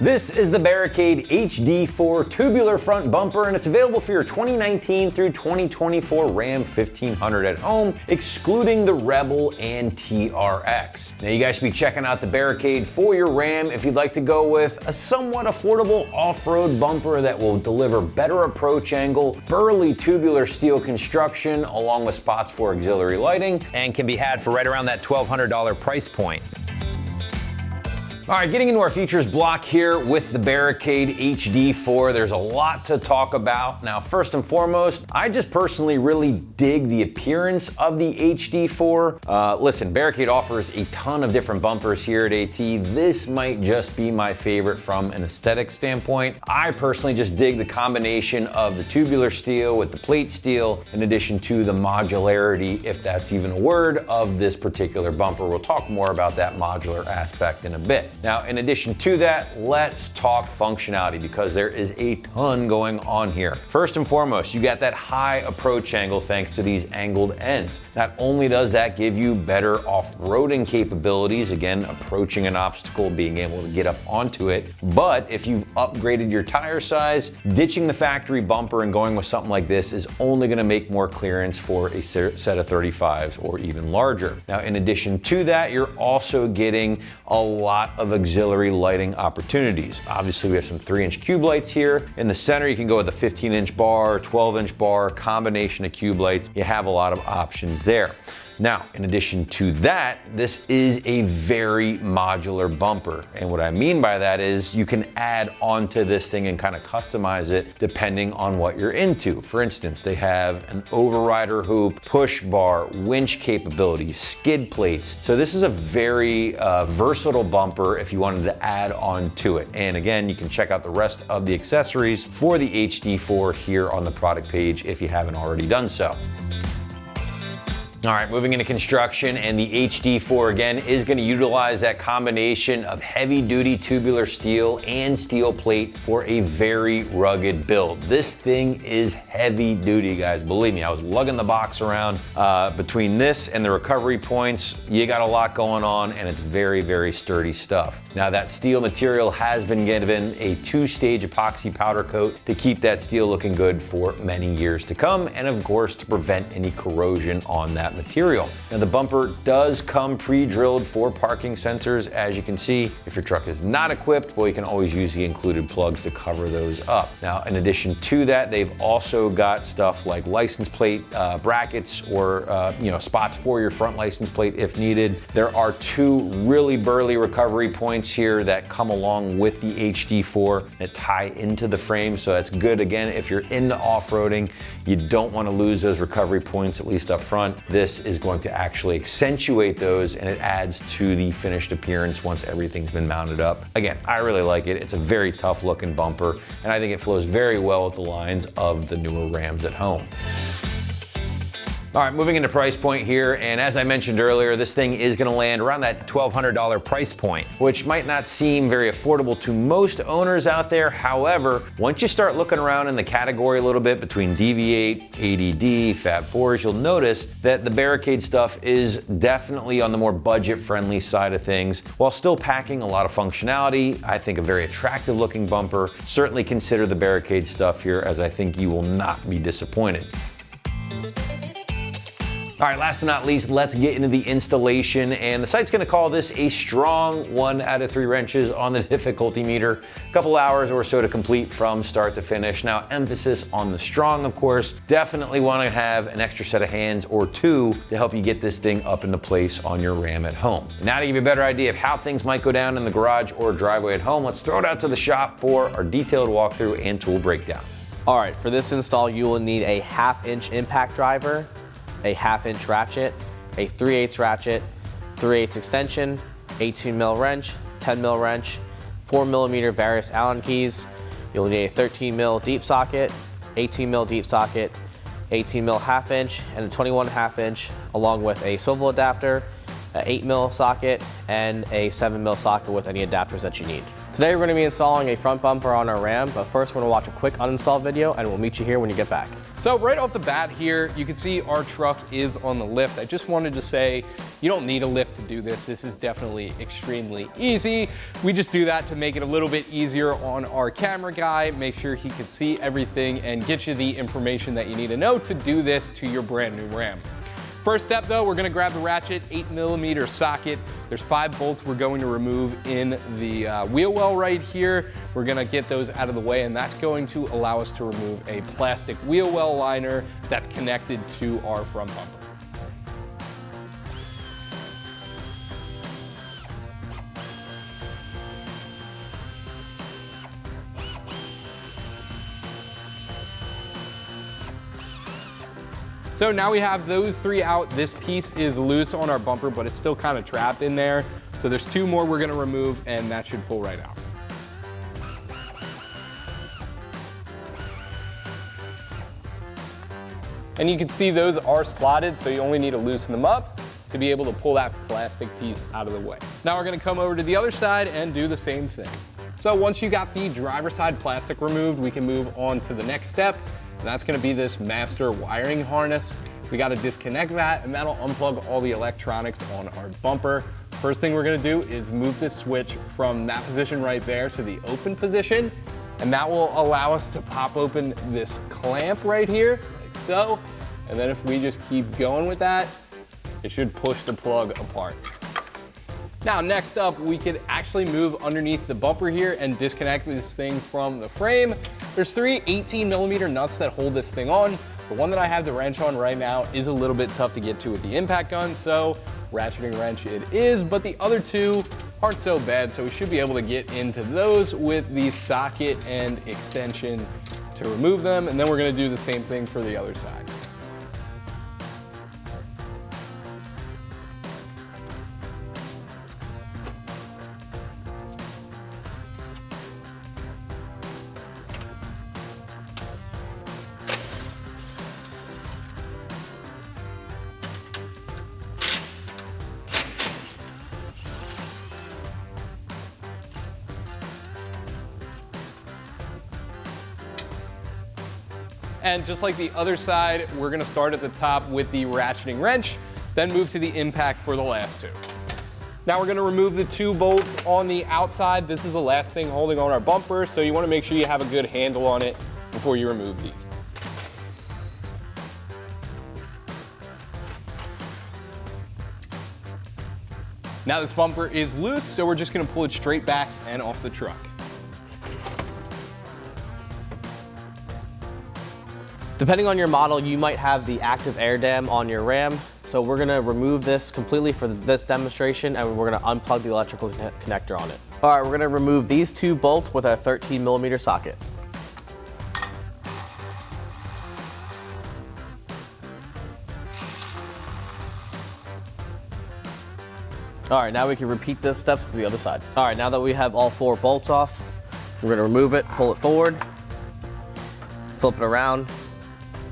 This is the Barricade HD4 Tubular Front Bumper, and it's available for your 2019 through 2024 Ram 1500 at home, excluding the Rebel and TRX. Now you guys should be checking out the Barricade for your Ram if you'd like to go with a somewhat affordable off-road bumper that will deliver better approach angle, burly tubular steel construction, along with spots for auxiliary lighting, and can be had for right around that $1,200 price point. All right, getting into our features block here with the Barricade HD4, there's a lot to talk about. Now, first and foremost, I just personally really dig the appearance of the HD4. Listen, Barricade offers a ton of different bumpers here at AT. This might just be my favorite from an aesthetic standpoint. I personally just dig the combination of the tubular steel with the plate steel, in addition to the modularity, if that's even a word, of this particular bumper. We'll talk more about that modular aspect in a bit. Now, in addition to that, let's talk functionality because there is a ton going on here. First and foremost, you got that high approach angle thanks to these angled ends. Not only does that give you better off-roading capabilities, again, approaching an obstacle, being able to get up onto it, but if you've upgraded your tire size, ditching the factory bumper and going with something like this is only gonna make more clearance for a set of 35s or even larger. Now, in addition to that, you're also getting a lot of auxiliary lighting opportunities. Obviously, we have some 3-inch cube lights here. In the center, you can go with a 15-inch bar, 12-inch bar, combination of cube lights. You have a lot of options there. Now, in addition to that, this is a very modular bumper. And what I mean by that is you can add onto this thing and kind of customize it depending on what you're into. For instance, they have an overrider hoop, push bar, winch capabilities, skid plates. So this is a very versatile bumper if you wanted to add on to it. And again, you can check out the rest of the accessories for the HD4 here on the product page if you haven't already done so. All right, moving into construction, and the HD4 again is going to utilize that combination of heavy-duty tubular steel and steel plate for a very rugged build. This thing is heavy-duty, guys. Believe me, I was lugging the box around. Between this and the recovery points, you got a lot going on, and it's very, very sturdy stuff. Now, that steel material has been given a 2-stage epoxy powder coat to keep that steel looking good for many years to come, and of course, to prevent any corrosion on that material. Now, the bumper does come pre-drilled for parking sensors, as you can see. If your truck is not equipped, well, you can always use the included plugs to cover those up. Now, in addition to that, they've also got stuff like license plate brackets or spots for your front license plate if needed. There are 2 really burly recovery points here that come along with the HD4 that tie into the frame, so that's good. Again, if you're into off-roading, you don't want to lose those recovery points, at least up front. This is going to actually accentuate those, and it adds to the finished appearance once everything's been mounted up. Again, I really like it. It's a very tough looking bumper, and I think it flows very well with the lines of the newer Rams at home. All right, moving into price point here, and as I mentioned earlier, this thing is gonna land around that $1,200 price point, which might not seem very affordable to most owners out there. However, once you start looking around in the category a little bit between DV8, ADD, Fab4s, you'll notice that the Barricade stuff is definitely on the more budget-friendly side of things, while still packing a lot of functionality. I think a very attractive looking bumper. Certainly consider the Barricade stuff here, as I think you will not be disappointed. All right, last but not least, let's get into the installation, and the site's gonna call this a strong 1 out of 3 wrenches on the difficulty meter. A couple hours or so to complete from start to finish. Now, emphasis on the strong, of course. Definitely wanna have an extra set of hands or 2 to help you get this thing up into place on your Ram at home. Now, to give you a better idea of how things might go down in the garage or driveway at home, let's throw it out to the shop for our detailed walkthrough and tool breakdown. All right, for this install, you will need a 1/2-inch impact driver, a 1/2-inch ratchet, a 3/8 ratchet, 3/8 extension, 18mm wrench, 10mm wrench, 4mm various Allen keys. You'll need a 13mm deep socket, 18mm deep socket, 18mm 1/2-inch, and a 21/2-inch, along with a swivel adapter, an 8mm socket, and a 7mm socket with any adapters that you need. Today we're going to be installing a front bumper on our Ram, but first we're going to watch a quick uninstall video and we'll meet you here when you get back. So right off the bat here, you can see our truck is on the lift. I just wanted to say, you don't need a lift to do this. This is definitely extremely easy. We just do that to make it a little bit easier on our camera guy, make sure he can see everything and get you the information that you need to know to do this to your brand new Ram. First step though, we're gonna grab the ratchet 8mm socket. There's 5 bolts we're going to remove in the wheel well right here. We're gonna get those out of the way, and that's going to allow us to remove a plastic wheel well liner that's connected to our front bumper. So now we have those 3 out. This piece is loose on our bumper, but it's still kind of trapped in there. So there's 2 more we're gonna remove, and that should pull right out. And you can see those are slotted, so you only need to loosen them up to be able to pull that plastic piece out of the way. Now we're gonna come over to the other side and do the same thing. So once you got the driver's side plastic removed, we can move on to the next step. And that's gonna be this master wiring harness. We gotta disconnect that, and that'll unplug all the electronics on our bumper. First thing we're gonna do is move this switch from that position right there to the open position, and that will allow us to pop open this clamp right here, like so. And then if we just keep going with that, it should push the plug apart. Now, next up, we could actually move underneath the bumper here and disconnect this thing from the frame. There's 3 18mm nuts that hold this thing on. The one that I have the wrench on right now is a little bit tough to get to with the impact gun, so ratcheting wrench it is, but the other 2 aren't so bad, so we should be able to get into those with the socket and extension to remove them, and then we're gonna do the same thing for the other side. And just like the other side, we're gonna start at the top with the ratcheting wrench, then move to the impact for the last 2. Now we're gonna remove the 2 bolts on the outside. This is the last thing holding on our bumper, so you wanna make sure you have a good handle on it before you remove these. Now this bumper is loose, so we're just gonna pull it straight back and off the truck. Depending on your model, you might have the active air dam on your Ram. So we're gonna remove this completely for this demonstration, and we're gonna unplug the electrical connector on it. All right, we're gonna remove these 2 bolts with a 13mm socket. All right, now we can repeat this steps for the other side. All right, now that we have all 4 bolts off, we're gonna remove it, pull it forward, flip it around,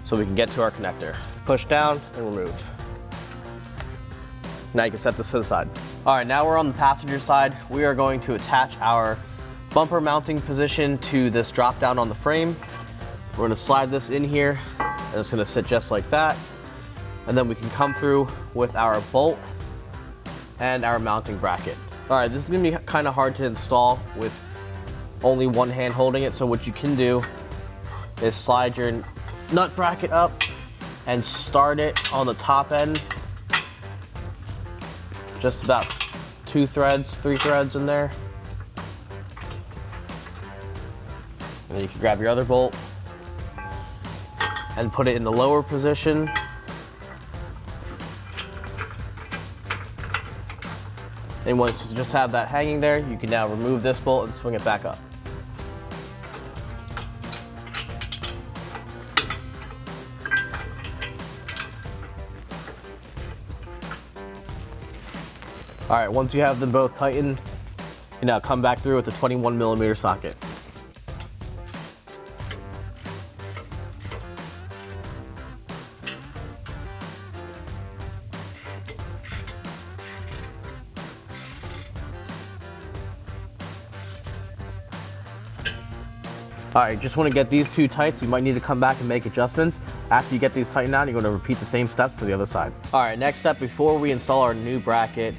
so we can get to our connector. Push down and remove. Now you can set this to the side. All right, now we're on the passenger side. We are going to attach our bumper mounting position to this drop down on the frame. We're gonna slide this in here, and it's gonna sit just like that. And then we can come through with our bolt and our mounting bracket. All right, this is gonna be kind of hard to install with only one hand holding it. So what you can do is slide your nut bracket up and start it on the top end. Just about 2 threads, 3 threads in there. And then you can grab your other bolt and put it in the lower position. And once you just have that hanging there, you can now remove this bolt and swing it back up. All right, once you have them both tightened, you now come back through with the 21mm socket. All right, just want to get these 2 tight, so you might need to come back and make adjustments. After you get these tightened down, you're going to repeat the same steps for the other side. All right, next step, before we install our new bracket,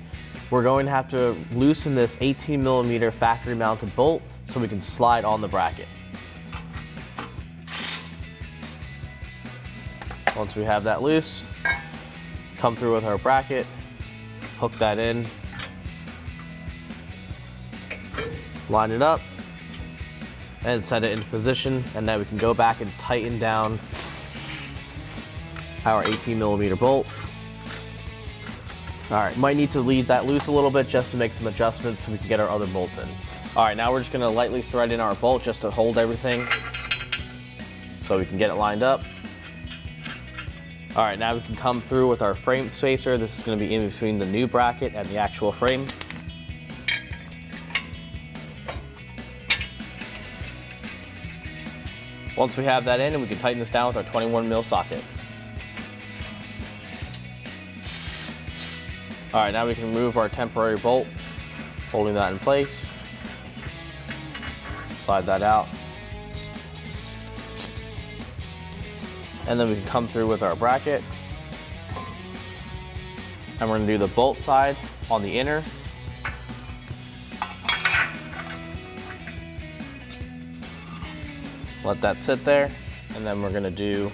we're going to have to loosen this 18mm factory mounted bolt so we can slide on the bracket. Once we have that loose, come through with our bracket, hook that in, line it up, and set it into position, and then we can go back and tighten down our 18mm bolt. All right, might need to leave that loose a little bit just to make some adjustments so we can get our other bolts in. All right, now we're just gonna lightly thread in our bolt just to hold everything so we can get it lined up. All right, now we can come through with our frame spacer. This is gonna be in between the new bracket and the actual frame. Once we have that in, and we can tighten this down with our 21mm socket. All right, now we can remove our temporary bolt, holding that in place. Slide that out. And then we can come through with our bracket. And we're gonna do the bolt side on the inner. Let that sit there, and then we're gonna do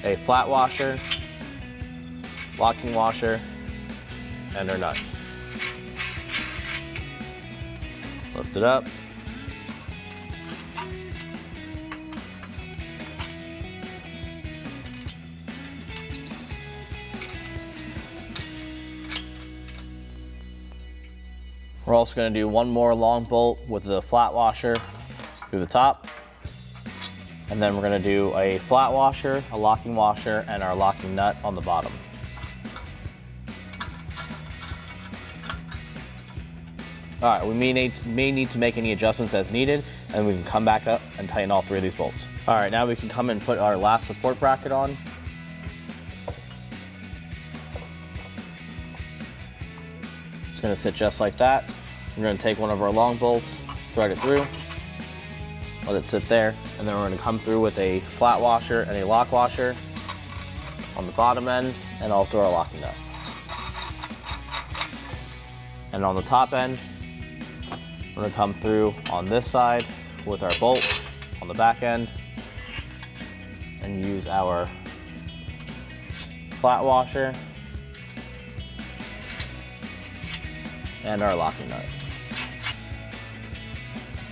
a flat washer, locking washer, and our nut. Lift it up. We're also going to do one more long bolt with the flat washer through the top. And then we're going to do a flat washer, a locking washer, and our locking nut on the bottom. All right, we may need to make any adjustments as needed, and we can come back up and tighten all three of these bolts. All right, now we can come and put our last support bracket on. It's gonna sit just like that. We're gonna take one of our long bolts, thread it through, let it sit there, and then we're gonna come through with a flat washer and a lock washer on the bottom end, and also our locking nut. And on the top end, we're gonna come through on this side with our bolt on the back end and use our flat washer and our locking nut.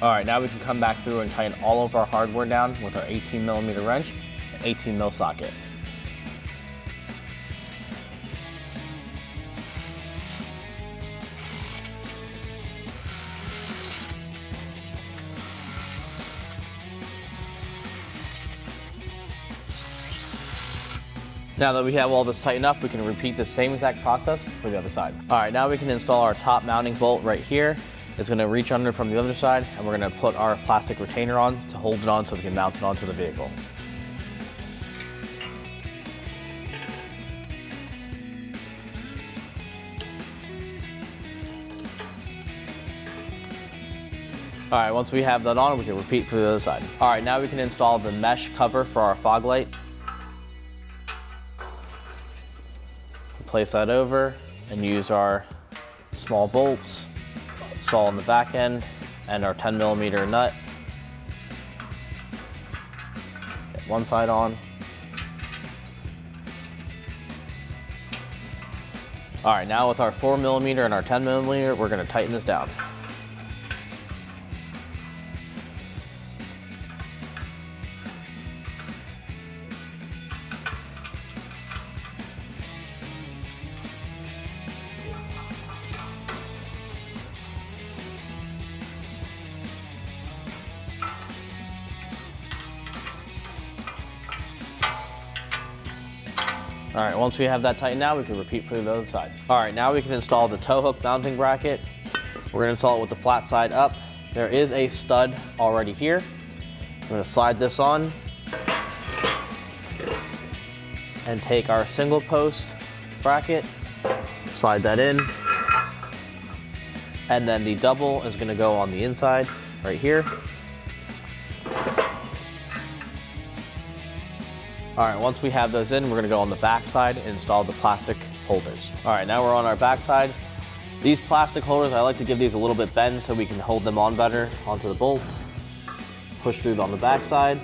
All right, now we can come back through and tighten all of our hardware down with our 18mm wrench and 18mm socket. Now that we have all this tightened up, we can repeat the same exact process for the other side. All right, now we can install our top mounting bolt right here. It's gonna reach under from the other side, and we're gonna put our plastic retainer on to hold it on so we can mount it onto the vehicle. All right, once we have that on, we can repeat for the other side. All right, now we can install the mesh cover for our fog light. Place that over and use our small bolts, install on the back end, and our 10mm nut. Get one side on. All right, now with our 4mm and our 10mm, we're gonna tighten this down. All right, once we have that tightened down, we can repeat for the other side. All right, now we can install the tow hook mounting bracket. We're gonna install it with the flat side up. There is a stud already here. I'm gonna slide this on and take our single post bracket, slide that in, and then the double is gonna go on the inside right here. All right, once we have those in, we're gonna go on the back side and install the plastic holders. All right, now we're on our back side. These plastic holders, I like to give these a little bit bend so we can hold them on better onto the bolts. Push through on the back side.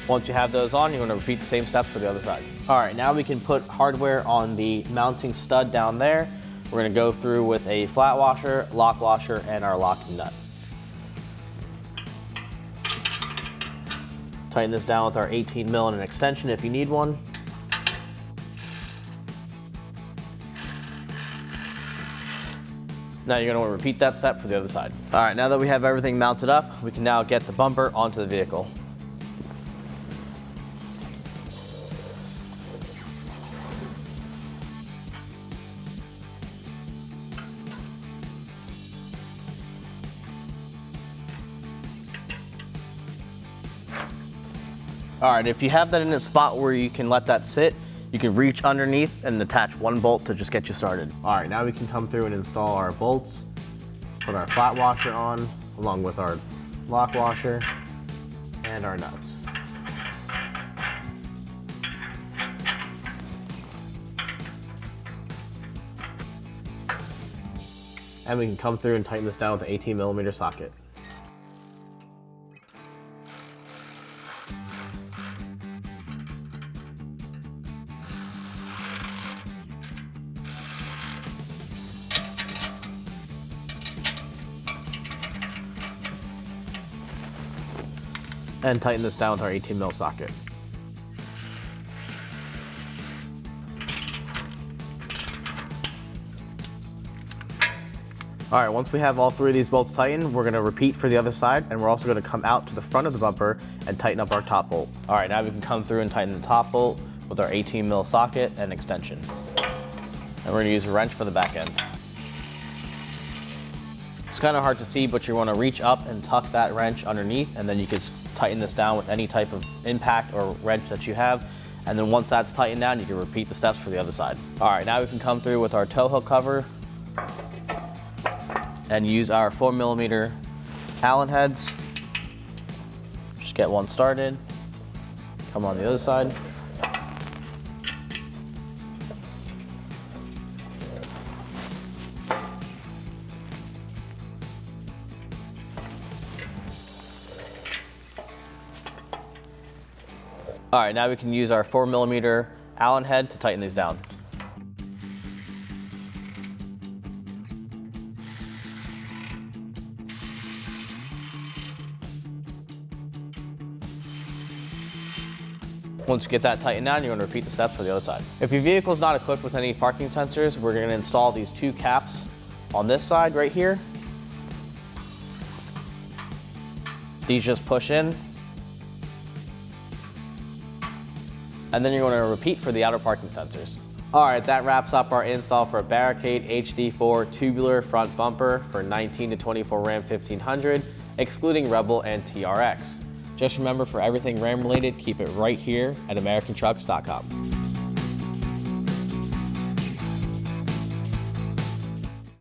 Once you have those on, you're gonna repeat the same steps for the other side. All right, now we can put hardware on the mounting stud down there. We're gonna go through with a flat washer, lock washer, and our locking nut. Tighten this down with our 18 mil and an extension if you need one. Now you're gonna repeat that step for the other side. All right, now that we have everything mounted up, we can now get the bumper onto the vehicle. All right, if you have that in a spot where you can let that sit, you can reach underneath and attach one bolt to just get you started. All right, now we can come through and install our bolts, put our flat washer on, along with our lock washer and our nuts. And we can come through and tighten this down with an 18 millimeter socket. And tighten this down with our 18 mil socket. All right, once we have all three of these bolts tightened, we're gonna repeat for the other side, and we're also gonna come out to the front of the bumper and tighten up our top bolt. All right, now we can come through and tighten the top bolt with our 18 mil socket and extension. And we're gonna use a wrench for the back end. It's kind of hard to see, but you wanna reach up and tuck that wrench underneath, and then you can tighten this down with any type of impact or wrench that you have. And then once that's tightened down, you can repeat the steps for the other side. All right, now we can come through with our tow hook cover and use our 4 millimeter Allen heads. Just get one started. Come on the other side. All right, now we can use our 4 millimeter Allen head to tighten these down. Once you get that tightened down, you're going to repeat the steps for the other side. If your vehicle is not equipped with any parking sensors, we're going to install these two caps on this side right here. These just push in. And then you're going to repeat for the outer parking sensors. All right, that wraps up our install for a Barricade HD4 Tubular Front Bumper for 19 to 24 Ram 1500, excluding Rebel and TRX. Just remember, for everything Ram related, keep it right here at AmericanTrucks.com.